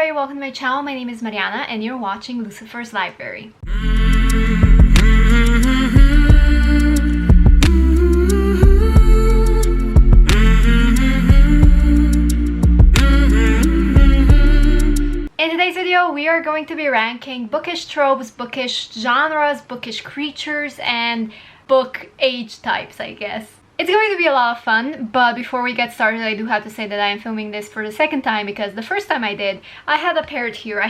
everybody, welcome to my channel. My name is Mariana and you're watching Lucifer's Library. In today's video, we are going to be ranking bookish tropes, bookish genres, bookish creatures, and book age types, I guess. It's going to be a lot of fun, but before we get started, I do have to say that I am filming this for the second time because the first time I did, I had a parrot here,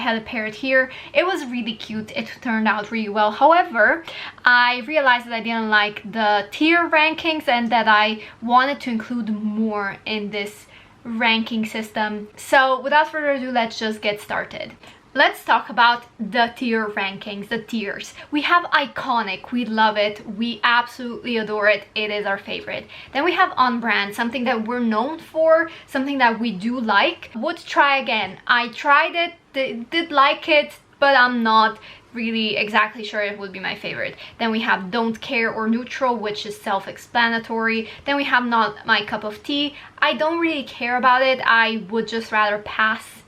It was really cute, it turned out really well. However, I realized that I didn't like the tier rankings and that I wanted to include more in this ranking system. So without further ado, let's just get started. Let's talk about the tier rankings, the tiers. We have iconic, we love it, we absolutely adore it, it is our favorite. Then we have on brand, something that we're known for, something that we do like. Would try again. I tried it, did like it, but I'm not really exactly sure it would be my favorite. Then we have don't care or neutral, which is self-explanatory. Then we have not my cup of tea. I don't really care about it, I would just rather pass.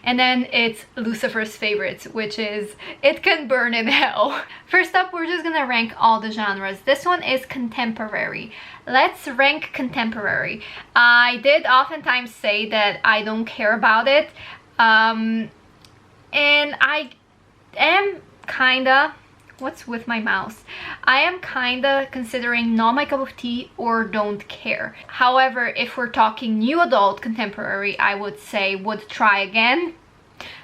And then it's Lucifer's favorites, which is it can burn in hell. First up, we're just gonna rank all the genres. This one is contemporary. Let's rank contemporary. I did oftentimes say that I don't care about it. And I am kinda, what's with my mouse? I am kinda considering not my cup of tea or don't care. However, if we're talking new adult contemporary, I would say would try again.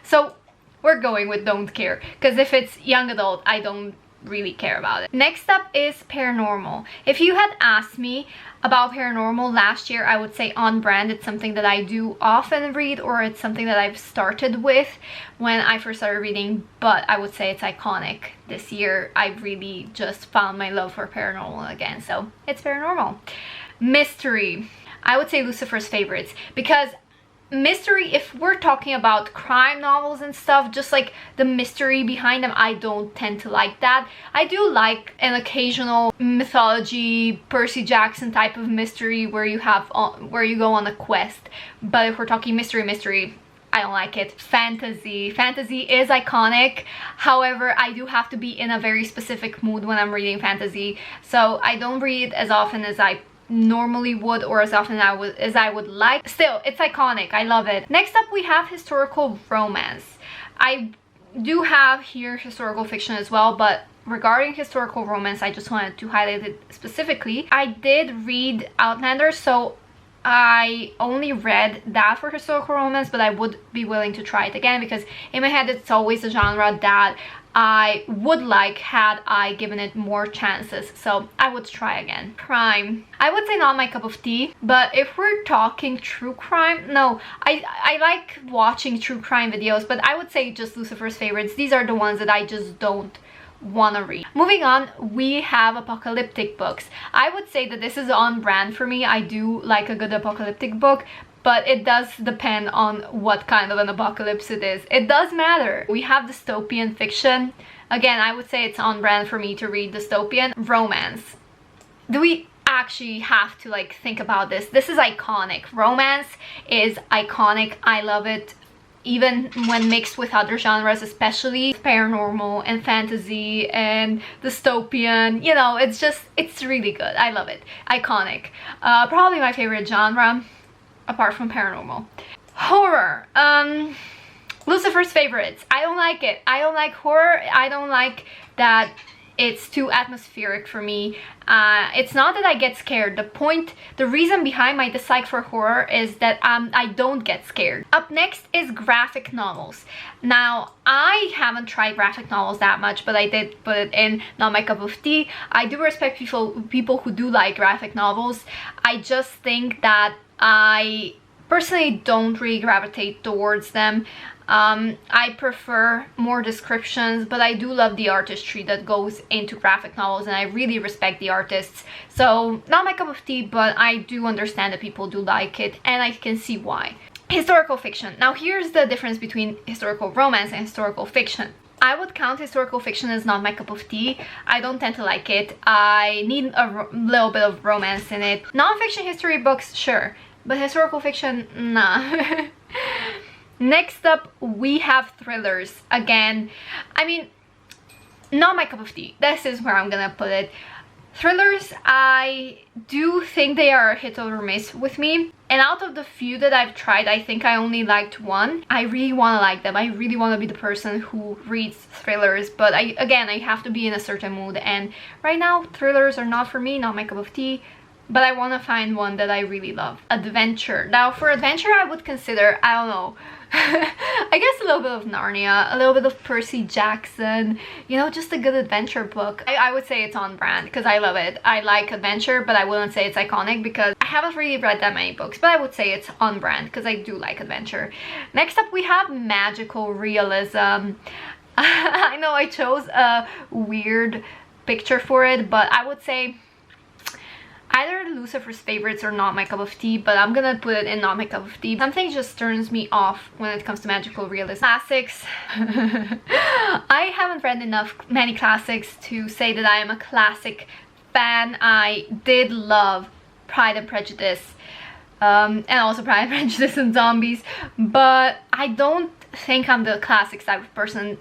So we're going with don't care, because if it's young adult, I don't really care about it. Next up is paranormal. If you had asked me about paranormal last year, I would say on brand. It's something that I do often read, or it's something that I've started with when I first started reading, but I would say it's iconic. This year I really just found my love for paranormal again, so it's paranormal. Mystery, I would say Lucifer's favorites, because mystery, if we're talking about crime novels and stuff, just like the mystery behind them, I don't tend to like that. I do like an occasional mythology, Percy Jackson type of mystery where you have where you go on a quest, but if we're talking mystery, I don't like it. Fantasy is iconic. However, I do have to be in a very specific mood when I'm reading fantasy, so I don't read as often as I normally would, or as often as I would like. Still, it's iconic, I love it. Next up, we have historical romance. I do have here historical fiction as well, but regarding historical romance, I just wanted to highlight it specifically. I did read Outlander, so I only read that for historical romance, but I would be willing to try it again because in my head it's always a genre that I would like had I given it more chances, so I would try again. Crime, I would say not my cup of tea, but if we're talking true crime, no, I like watching true crime videos, but I would say just Lucifer's favorites. These are the ones that I just don't want to read. Moving on, we have apocalyptic books. I would say that this is on brand for me. I do like a good apocalyptic book, but it does depend on what kind of an apocalypse it is. It does matter. We have dystopian fiction. Again, I would say it's on brand for me to read dystopian. Romance. Do we actually have to like think about this? This is iconic. Romance is iconic. I love it. Even when mixed with other genres, especially paranormal and fantasy and dystopian, you know, it's really good. I love it. Iconic. Probably my favorite genre, apart from paranormal. Horror. Lucifer's favorites. I don't like it. I don't like horror. I don't like that it's too atmospheric for me. It's not that I get scared. The reason behind my dislike for horror is that I don't get scared. Up next is graphic novels. Now, I haven't tried graphic novels that much, but I did put it in not my cup of tea. I do respect people who do like graphic novels. I just think that I personally don't really gravitate towards them. I prefer more descriptions, but I do love the artistry that goes into graphic novels, and I really respect the artists. So not my cup of tea, but I do understand that people do like it, and I can see why. Historical fiction. Now here's the difference between historical romance and historical fiction. I would count historical fiction as not my cup of tea. I don't tend to like it. I need a little bit of romance in it. Non-fiction history books, sure, but historical fiction, nah. Next up, we have thrillers. Again, I mean, not my cup of tea. This is where I'm gonna put it. Thrillers, I do think they are hit or miss with me. And out of the few that I've tried, I think I only liked one. I really want to like them. I really want to be the person who reads thrillers. But again, I have to be in a certain mood. And right now, thrillers are not for me, not my cup of tea. But I want to find one that I really love. Adventure. Now, for adventure, I would consider, I don't know, I guess a little bit of Narnia, a little bit of Percy Jackson, you know, just a good adventure book. I would say it's on brand because I love it. I like adventure, but I wouldn't say it's iconic because I haven't really read that many books, but I would say it's on brand because I do like adventure. Next up, we have magical realism. I know I chose a weird picture for it, but I would say either Lucifer's Favorites or Not My Cup of Tea, but I'm gonna put it in Not My Cup of Tea. Something just turns me off when it comes to magical realism. Classics. I haven't read many classics to say that I am a classic fan. I did love Pride and Prejudice, and also Pride and Prejudice and Zombies, but I don't think I'm the classics type of person.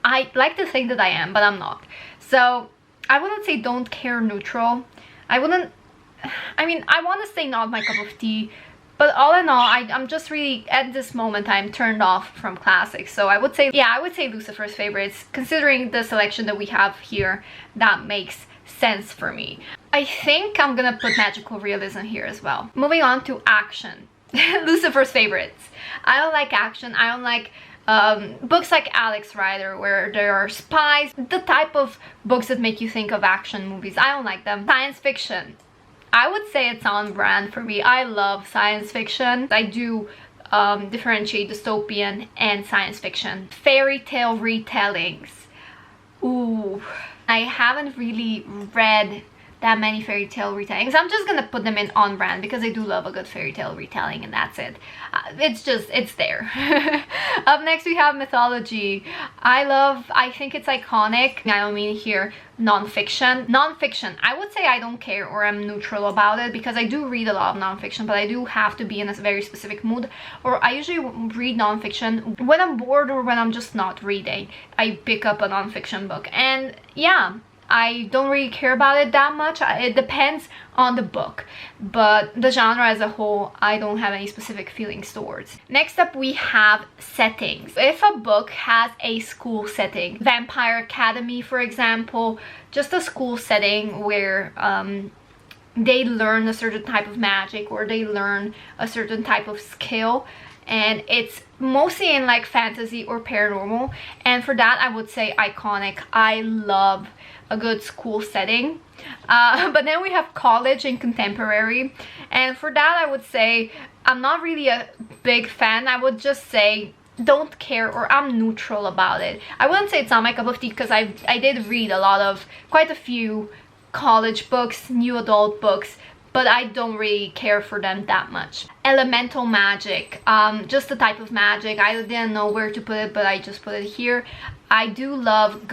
I like to think that I am, but I'm not. So I wouldn't say don't care neutral. I mean, I want to say not my cup of tea, but all in all, I'm just really, at this moment, I'm turned off from classics. So I would say, yeah, I would say Lucifer's Favorites. Considering the selection that we have here, that makes sense for me. I think I'm gonna put magical realism here as well. Moving on to action. Lucifer's Favorites. I don't like action. I don't like books like Alex Rider where there are spies. The type of books that make you think of action movies. I don't like them. Science fiction. I would say it's on brand for me. I love science fiction. I do differentiate dystopian and science fiction. Fairy tale retellings. Ooh, I haven't really read that many fairy tale retellings. I'm just gonna put them in on brand because I do love a good fairy tale retelling, and that's it. It's there. Up next we have mythology. I think it's iconic. I don't mean here non-fiction. Non-fiction, I would say I don't care or I'm neutral about it because I do read a lot of non-fiction, but I do have to be in a very specific mood, or I usually read non-fiction when I'm bored or when I'm just not reading. I pick up a non-fiction book, and yeah, I don't really care about it that much. It depends on the book, but the genre as a whole, I don't have any specific feelings towards. Next up, we have settings. If a book has a school setting, Vampire Academy, for example, just a school setting where they learn a certain type of magic or they learn a certain type of skill, and it's mostly in like fantasy or paranormal, and for that I would say iconic. I love a good school setting. But then we have college and contemporary, and for that I would say I'm not really a big fan. I would just say don't care or I'm neutral about it. I wouldn't say it's not my cup of tea because I did read quite a few college books, new adult books, but I don't really care for them that much. Elemental magic, just the type of magic. I didn't know where to put it, but I just put it here. I do love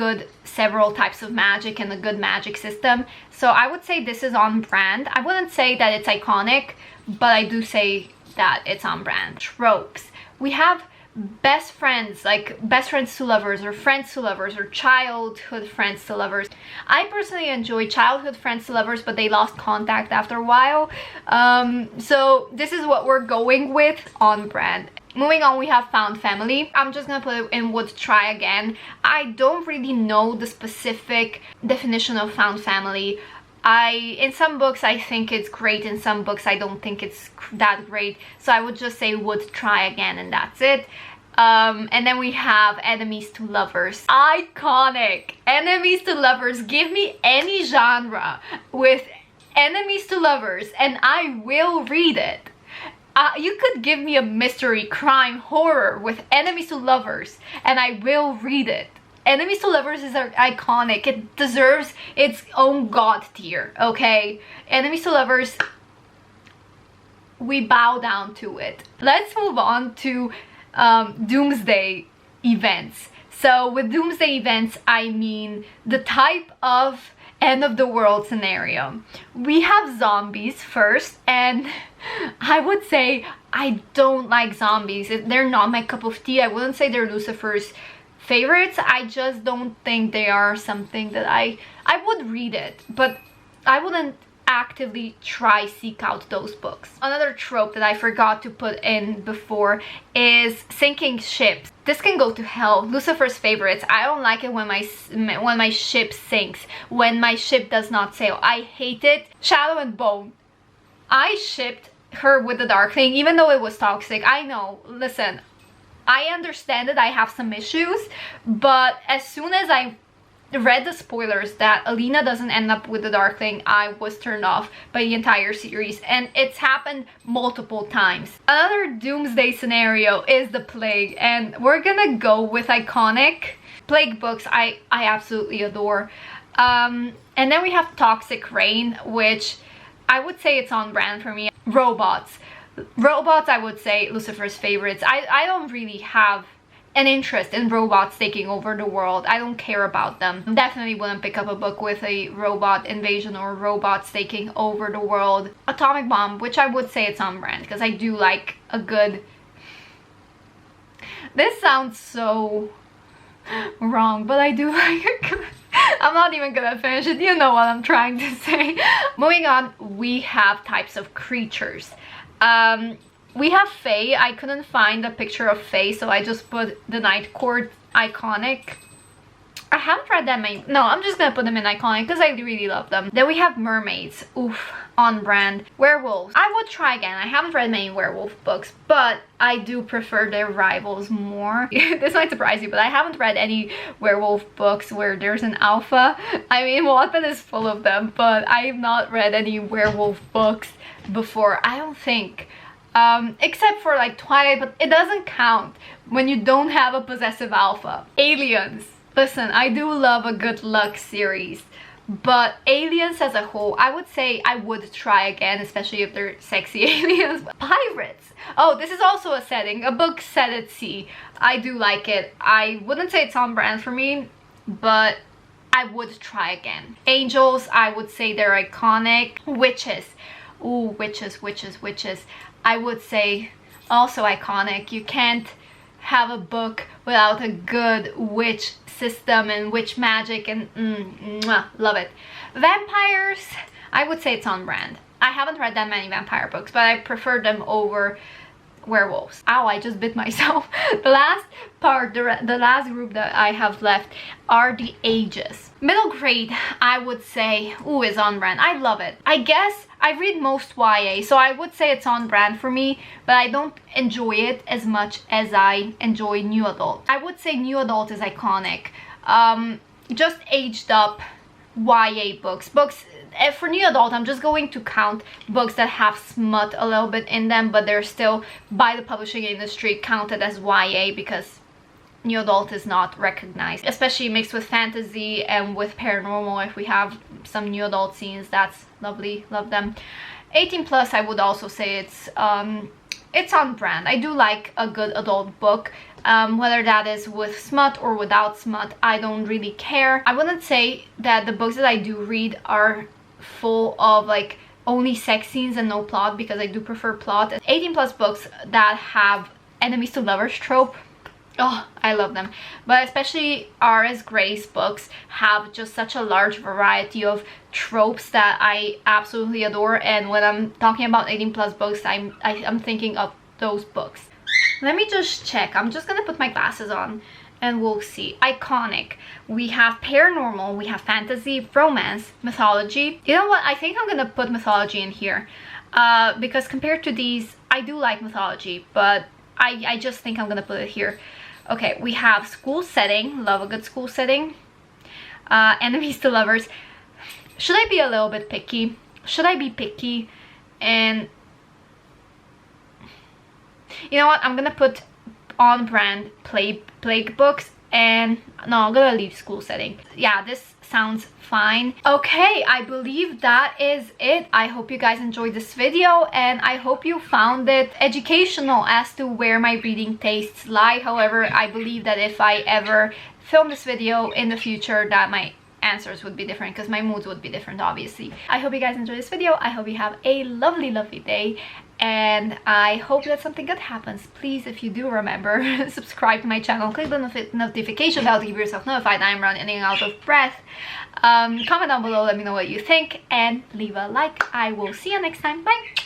several types of magic and a good magic system, so I would say this is on brand. I wouldn't say that it's iconic, but I do say that it's on brand. Tropes. We have best friends, like best friends to lovers, or friends to lovers, or childhood friends to lovers. I personally enjoy childhood friends to lovers, but they lost contact after a while. So this is what we're going with on brand. Moving on, we have found family. I'm just gonna put it in would try again. I don't really know the specific definition of found family. In some books I think it's great, in some books I don't think it's that great, so I would just say would try again, and that's it. And then we have enemies to lovers. Iconic. Enemies to lovers. Give me any genre with enemies to lovers and I will read it. You could give me a mystery, crime, horror with enemies to lovers and I will read it. Enemies to lovers is iconic. It deserves its own god tier, okay? Enemies to lovers, we bow down to it. Let's move on to doomsday events. So with doomsday events, I mean the type of end of the world scenario. We have zombies first, and I would say I don't like zombies. They're not my cup of tea. I wouldn't say they're Lucifer's favorites. I just don't think they are something that I would read it, but I wouldn't actively seek out those books. Another trope that I forgot to put in before is sinking ships. This can go to hell. Lucifer's favorites. I don't like it when my ship sinks, when my ship does not sail. I hate it. Shadow and Bone. I shipped her with the Darkling, even though it was toxic. I know, listen, I understand that I have some issues, but as soon as I read the spoilers that Alina doesn't end up with the Darkling, I was turned off by the entire series, and it's happened multiple times. Another doomsday scenario is the Plague, and we're gonna go with iconic Plague books I absolutely adore. And then we have Toxic Rain, which I would say it's on brand for me. Robots, I would say Lucifer's favorites. I don't really have an interest in robots taking over the world. I don't care about them. Definitely wouldn't pick up a book with a robot invasion or robots taking over the world. Atomic Bomb, which I would say it's on brand because I do like a good... This sounds so wrong, but I do like a good... I'm not even gonna finish it. You know what I'm trying to say. Moving on, we have types of creatures. We have Fae. I couldn't find a picture of Fae, so I just put the Night Court iconic. I haven't read that many. No, I'm just gonna put them in iconic because I really love them. Then we have mermaids. Oof, on brand. Werewolves. I would try again. I haven't read many werewolf books, but I do prefer their rivals more. This might surprise you, but I haven't read any werewolf books where there's an alpha. I mean, Wattpad is full of them, but I have not read any werewolf books before. I don't think. Except for like Twilight, but it doesn't count when you don't have a possessive alpha. Aliens. Listen, I do love a good luck series, but aliens as a whole, I would say I would try again, especially if they're sexy aliens. Pirates. Oh, this is also a setting, a book set at sea. I do like it. I wouldn't say it's on brand for me, but I would try again. Angels, I would say they're iconic. Witches. Ooh, witches. I would say also iconic. You can't have a book without a good witch system and witch magic, and love it. Vampires, I would say it's on brand. I haven't read that many vampire books, but I prefer them over werewolves. Ow, I just bit myself. The last part, the last group that I have left are the ages. Middle grade, I would say, ooh, is on brand. I love it. I guess I read most YA, so I would say it's on brand for me, but I don't enjoy it as much as I enjoy new adult. I would say new adult is iconic. Just aged up YA books. For new adult, I'm just going to count books that have smut a little bit in them, but they're still by the publishing industry counted as YA because new adult is not recognized, especially mixed with fantasy and with paranormal. If we have some new adult scenes, that's lovely, love them. 18 plus, I would also say it's on brand. I do like a good adult book, whether that is with smut or without smut, I don't really care. I wouldn't say that the books that I do read are full of like only sex scenes and no plot, because I do prefer plot. 18 plus books that have enemies to lovers trope, oh, I love them. But especially R.S. Gray's books have just such a large variety of tropes that I absolutely adore, and when I'm talking about 18 plus books, I'm thinking of those books. Let me just check. I'm just gonna put my glasses on and we'll see. Iconic. We have paranormal, we have fantasy, romance, mythology. You know what? I think I'm gonna put mythology in here because compared to these, I do like mythology, but I just think I'm gonna put it here. Okay, we have school setting. Love a good school setting. Enemies to lovers. Should I be a little bit picky? Should I be picky? And you know what? I'm gonna put on brand plague books, and no, I'm gonna leave school setting. Yeah, this sounds fine. Okay, I believe that is it. I hope you guys enjoyed this video, and I hope you found it educational as to where my reading tastes lie. However, I believe that if I ever film this video in the future, that my answers would be different because my moods would be different, obviously. I hope you guys enjoyed this video. I hope you have a lovely day, and I hope that something good happens. Please, if you do remember, subscribe to my channel, click the notification bell to keep yourself notified I'm running out of breath. Comment down below, let me know what you think, and leave a like. I will see you next time. Bye!